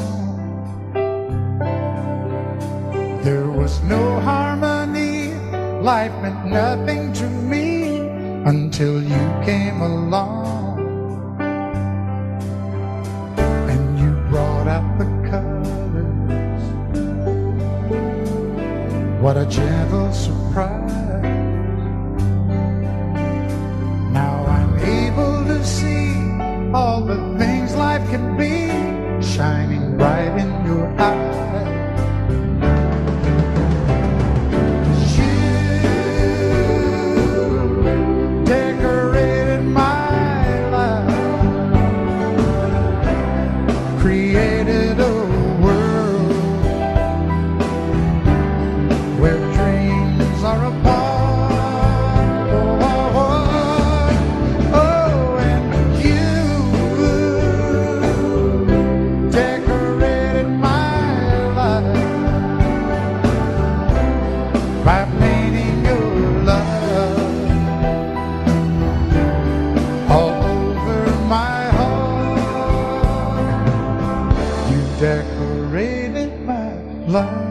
There was no harmony, life meant nothing to me until you came along. And you brought out the colors. What a gentle surprise. Now I'm able to see all the things life can be, shining bright in your eyes. Created a world where dreams are apart. Oh, and you decorated my life by painting your love all over my heart. You decorated my life.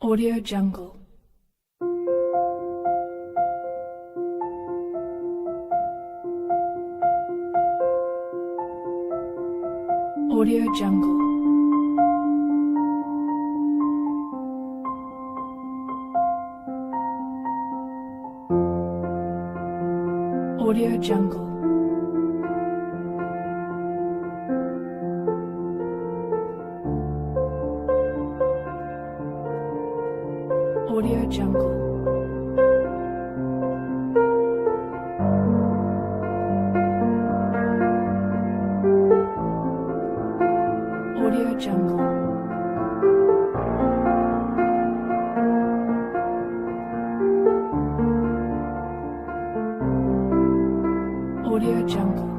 Audio Jungle. Audio Jungle. Audio Jungle. Audio Jungle. Audio Jungle. Audio Jungle.